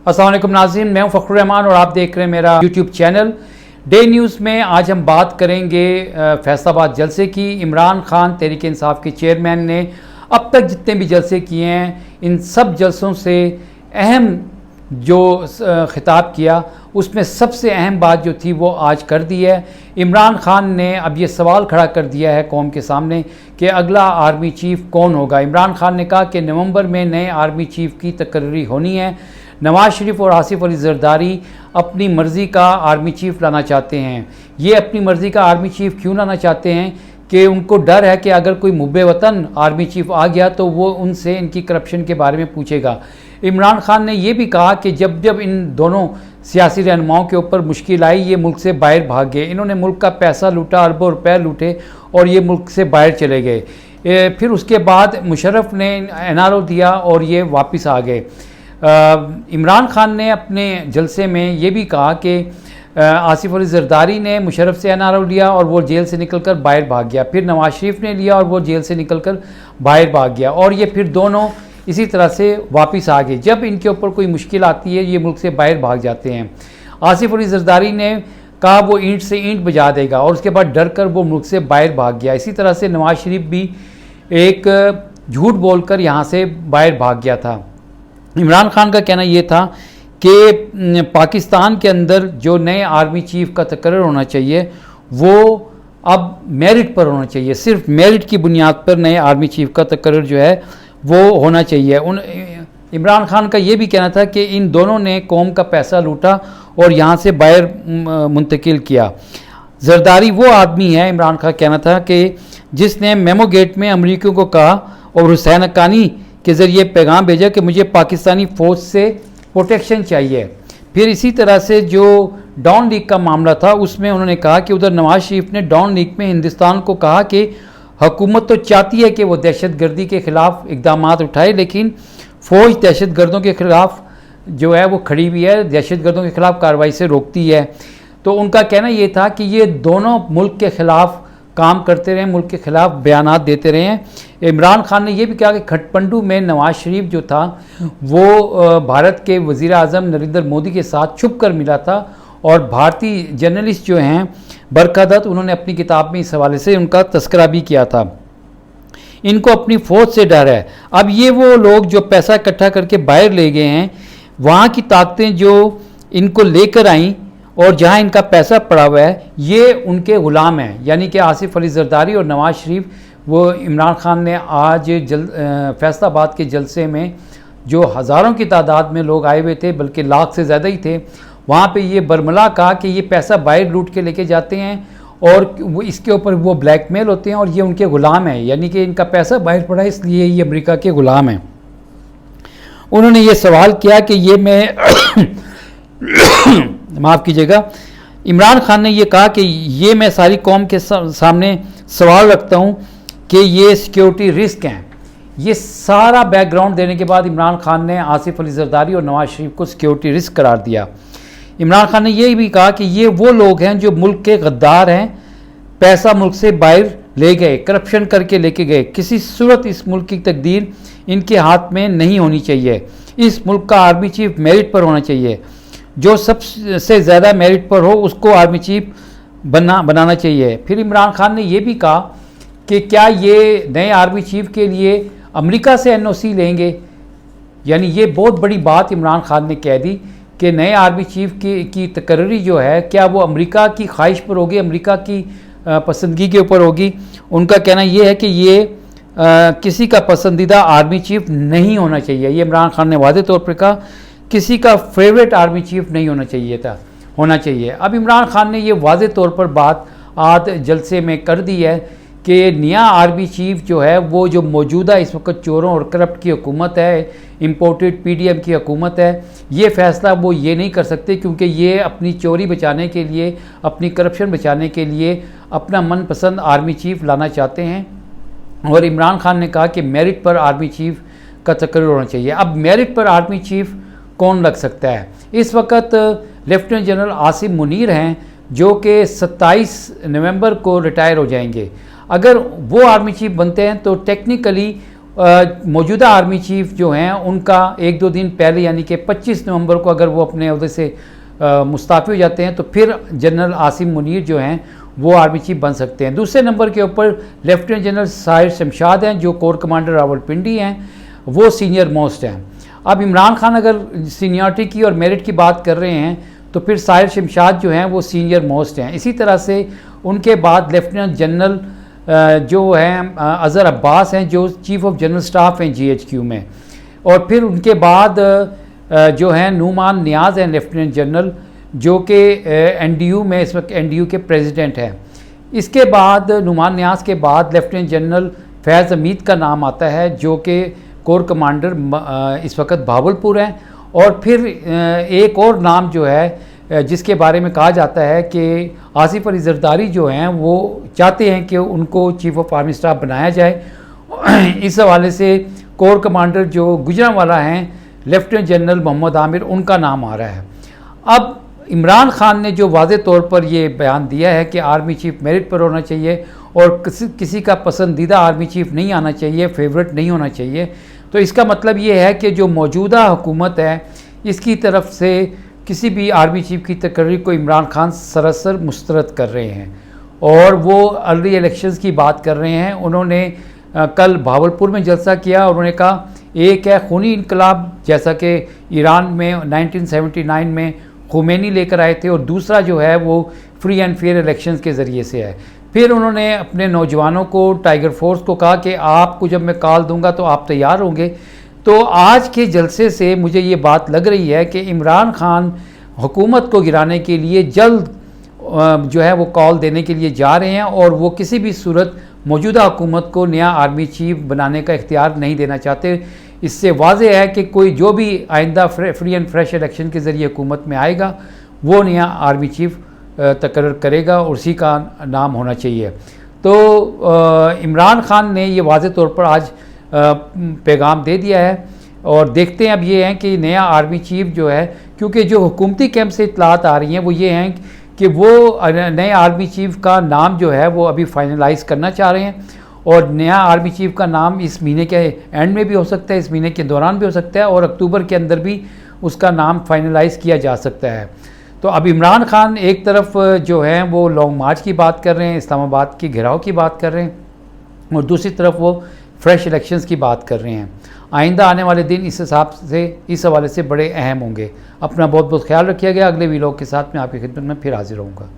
अस्सलाम वालेकुम नाज़रीन, मैं हूं फ़खरुर रहमान और आप देख रहे हैं मेरा यूट्यूब चैनल डे न्यूज़ में। आज हम बात करेंगे फैसलाबाद जलसे की। इमरान खान तहरीक इंसाफ के चेयरमैन ने अब तक जितने भी जलसे किए हैं, इन सब जलसों से अहम जो खिताब किया, उसमें सबसे अहम बात जो थी वो आज कर दी है। इमरान खान ने अब ये सवाल खड़ा कर दिया है कौम के सामने कि अगला आर्मी चीफ़ कौन होगा। इमरान खान ने कहा कि नवंबर में नए आर्मी चीफ़ की तकर्री होनी है। नवाज़ शरीफ और आसिफ अली जरदारी अपनी मर्ज़ी का आर्मी चीफ़ लाना चाहते हैं। ये अपनी मर्ज़ी का आर्मी चीफ़ क्यों लाना चाहते हैं कि उनको डर है कि अगर कोई मुब्बे वतन आर्मी चीफ़ आ गया तो वो उनसे इनकी करप्शन के बारे में पूछेगा। इमरान खान ने यह भी कहा कि जब जब इन दोनों सियासी रहनुमाओं के ऊपर मुश्किल आई, ये मुल्क से बाहर भाग गए। इन्होंने मुल्क का पैसा लूटा, अरबों रुपए लूटे और ये मुल्क से बाहर चले गए। फिर उसके बाद मुशर्रफ ने NRO दिया और ये वापस आ गए। इमरान खान ने अपने जलसे में ये भी कहा कि आसिफ अली जरदारी ने मुशर्रफ से NRO लिया और वो जेल से निकलकर बाहर भाग गया। फिर नवाज़ शरीफ ने लिया और वो जेल से निकलकर बाहर भाग गया और ये फिर दोनों इसी तरह से वापस आ गए। जब इनके ऊपर कोई मुश्किल आती है, ये मुल्क से बाहर भाग जाते हैं। आसिफ अली जरदारी ने कहा वो ईंट से ईंट बजा देगा और उसके बाद डर कर वो मुल्क से बाहर भाग गया। इसी तरह से नवाज़ शरीफ भी एक झूठ बोलकर यहाँ से बाहर भाग गया था। इमरान खान का कहना ये था कि पाकिस्तान के अंदर जो नए आर्मी चीफ़ का तकर्रर होना चाहिए वो अब मेरिट पर होना चाहिए। सिर्फ मेरिट की बुनियाद पर नए आर्मी चीफ़ का तकर्रर जो है वो होना चाहिए। इमरान खान का ये भी कहना था कि इन दोनों ने कौम का पैसा लूटा और यहाँ से बाहर मुंतकिल किया। जरदारी वो आदमी है, इमरान खान कहना था, कि जिसने मेमो गेट में अमरीकियों को कहा और हुसैन हक्कानी के ज़रिए पैगाम भेजा कि मुझे पाकिस्तानी फ़ौज से प्रोटेक्शन चाहिए। फिर इसी तरह से जो डॉन लीग का मामला था उसमें उन्होंने कहा कि उधर नवाज़ शरीफ ने डॉन लीग में हिंदुस्तान को कहा कि हुकूमत तो चाहती है कि वो दहशतगर्दी के ख़िलाफ़ इक़दाम उठाए, लेकिन फ़ौज दहशतगर्दों के ख़िलाफ़ जो है वो खड़ी हुई है, दहशतगर्दों के ख़िलाफ़ कार्रवाई से रोकती है। तो उनका कहना ये था कि ये दोनों मुल्क के ख़िलाफ़ काम करते रहे, मुल्क के ख़िलाफ़ बयानात देते रहे हैं। इमरान खान ने यह भी कहा कि खटपंडू में नवाज़ शरीफ जो था वो भारत के वज़ीर आज़म नरेंद्र मोदी के साथ छुप कर मिला था और भारतीय जर्नलिस्ट जो हैं बरखा दत्त, उन्होंने अपनी किताब में इस हवाले से उनका तस्करा भी किया था। इनको अपनी फ़ौज से डर है। अब ये वो लोग जो पैसा इकट्ठा करके बाहर ले गए हैं, वहाँ की ताकतें जो इनको लेकर आईं और जहाँ इनका पैसा पड़ा हुआ है, ये उनके ग़ुलाम हैं। यानी कि आसिफ अली जरदारी और नवाज़ शरीफ। वो इमरान खान ने आज फैसलाबाद के जलसे में जो हज़ारों की तादाद में लोग आए हुए थे, बल्कि लाख से ज़्यादा ही थे, वहाँ पे ये बरमला कहा कि ये पैसा बाहर लूट के लेके जाते हैं और वो इसके ऊपर वो ब्लैकमेल होते हैं और ये उनके ग़ुलाम हैं। यानी कि इनका पैसा बाहर पड़ा है, इसलिए ये अमेरिका के ग़ुलाम हैं। उन्होंने ये सवाल किया कि ये मैं माफ़ कीजिएगा, इमरान खान ने ये कहा कि ये मैं सारी कौम के सामने सवाल रखता हूँ कि ये सिक्योरिटी रिस्क हैं। ये सारा बैकग्राउंड देने के बाद इमरान खान ने आसिफ अली जरदारी और नवाज़ शरीफ को सिक्योरिटी रिस्क करार दिया। इमरान खान ने यह भी कहा कि ये वो लोग हैं जो मुल्क के गद्दार हैं, पैसा मुल्क से बाहर ले गए, करप्शन करके लेके गए। किसी सूरत इस मुल्क की तकदीर इनके हाथ में नहीं होनी चाहिए। इस मुल्क का आर्मी चीफ़ मेरिट पर होना चाहिए। जो सबसे ज़्यादा मेरिट पर हो उसको आर्मी चीफ़ बनाना चाहिए। फिर इमरान खान ने यह भी कहा कि क्या ये नए आर्मी चीफ़ के लिए अमेरिका से NOC लेंगे। यानी ये बहुत बड़ी बात इमरान खान ने कह दी कि नए आर्मी चीफ़ की तकर्री जो है, क्या वो अमेरिका की ख्वाहिश पर होगी, अमेरिका की पसंदगी के ऊपर होगी। उनका कहना ये है कि ये किसी का पसंदीदा आर्मी चीफ़ नहीं होना चाहिए। ये इमरान खान ने वादे तौर पर कहा, किसी का फेवरेट आर्मी चीफ़ नहीं होना चाहिए। अब इमरान खान ने ये वादे तौर पर बात आज जलसे में कर दी है कि नया आर्मी चीफ़ जो है वो जो मौजूदा इस वक्त चोरों और करप्ट की हुकूमत है, इम्पोर्टेड PDM की हुकूमत है, ये फ़ैसला वो ये नहीं कर सकते क्योंकि ये अपनी चोरी बचाने के लिए, अपनी करप्शन बचाने के लिए अपना मनपसंद आर्मी चीफ़ लाना चाहते हैं। और इमरान खान ने कहा कि मेरिट पर आर्मी चीफ़ का तकर्रर होना चाहिए। अब मेरिट पर आर्मी चीफ़ कौन लग सकता है? इस वक्त लेफ्टिनेंट जनरल आसिम मुनीर हैं जो कि 27 नवंबर को रिटायर हो जाएंगे। अगर वो आर्मी चीफ बनते हैं तो टेक्निकली मौजूदा आर्मी चीफ जो हैं उनका 1-2 दिन पहले यानी कि 25 नवंबर को अगर वो अपने अहदे से मुस्ताफ़ी हो जाते हैं तो फिर जनरल आसिम मुनीर जो हैं वो आर्मी चीफ बन सकते हैं। दूसरे नंबर के ऊपर लेफ्टिनेंट जनरल साहिर शमशाद हैं जो कोर कमांडर रावलपिंडी हैं, वो सीनियर मोस्ट हैं। अब इमरान खान अगर सीनियरिटी की और मेरिट की बात कर रहे हैं तो फिर साहिर शमशाद जो हैं वो सीनियर मोस्ट हैं। इसी तरह से उनके बाद लेफ्टिनेंट जनरल जो हैं अज़हर अब्बास हैं जो चीफ ऑफ जनरल स्टाफ हैं GHQ में, और फिर उनके बाद जो हैं नुमान नियाज़ हैं लेफ्टिनेंट जनरल जो कि NDU में इस वक्त NDU के प्रेसिडेंट हैं। इसके बाद नुमान नियाज़ के बाद लेफ्टिनेंट जनरल फैज़ हमीद का नाम आता है जो कि कोर कमांडर इस वक्त भावलपुर हैं। और फिर एक और नाम जो है जिसके बारे में कहा जाता है कि आसिफ अली जरदारी जो हैं वो चाहते हैं कि उनको चीफ ऑफ आर्मी स्टाफ बनाया जाए। इस हवाले से कोर कमांडर जो गुजरांवाला हैं लेफ्टिनेंट जनरल मोहम्मद आमिर, उनका नाम आ रहा है। अब इमरान खान ने जो वाज़े तौर पर ये बयान दिया है कि आर्मी चीफ मेरिट पर होना चाहिए और किसी का पसंदीदा आर्मी चीफ नहीं आना चाहिए, फेवरेट नहीं होना चाहिए, तो इसका मतलब ये है कि जो मौजूदा हुकूमत है इसकी तरफ से किसी भी आर्मी चीफ की तकर्री को इमरान खान सरासर मुस्तरद कर रहे हैं और वो अर्ली इलेक्शंस की बात कर रहे हैं। उन्होंने कल भावलपुर में जलसा किया। उन्होंने कहा एक है खूनी इनकलाब जैसा कि ईरान में 1979 में खुमैनी लेकर आए थे, और दूसरा जो है वो फ्री एंड फेयर इलेक्शंस के ज़रिए से है। फिर उन्होंने अपने नौजवानों को, टाइगर फोर्स को कहा कि आपको जब मैं कॉल दूंगा तो आप तैयार होंगे। तो आज के जलसे से मुझे ये बात लग रही है कि इमरान खान हुकूमत को गिराने के लिए जल्द जो है वो कॉल देने के लिए जा रहे हैं और वो किसी भी सूरत मौजूदा हुकूमत को नया आर्मी चीफ बनाने का इख्तियार नहीं देना चाहते। इससे वाज़ेह है कि कोई जो भी आइंदा फ्री एंड फ्रेश इलेक्शन के ज़रिए हुकूमत में आएगा वो नया आर्मी चीफ तकर्रर करेगा और उसी का नाम होना चाहिए। तो इमरान खान ने ये वाज़ेह तौर पर आज पैगाम दे दिया है और देखते हैं अब ये हैं कि नया आर्मी चीफ जो है, क्योंकि जो हुकूमती कैंप से इतलात आ रही हैं वो ये हैं कि वो नए आर्मी चीफ का नाम जो है वो अभी फाइनलाइज़ करना चाह रहे हैं और नया आर्मी चीफ का नाम इस महीने के एंड में भी हो सकता है, इस महीने के दौरान भी हो सकता है और अक्टूबर के अंदर भी उसका नाम फाइनलाइज़ किया जा सकता है। तो अब इमरान खान एक तरफ जो है वो लॉन्ग मार्च की बात कर रहे हैं, इस्लामाबाद के घेराव की बात कर रहे हैं और दूसरी तरफ वो फ्रेश इलेक्शंस की बात कर रहे हैं। आइंदा आने वाले दिन इस हिसाब से, इस हवाले से बड़े अहम होंगे। अपना बहुत बहुत ख्याल रखिएगा। अगले वीलॉग के साथ मैं आपकी खिदमत में फिर हाजिर रहूँगा।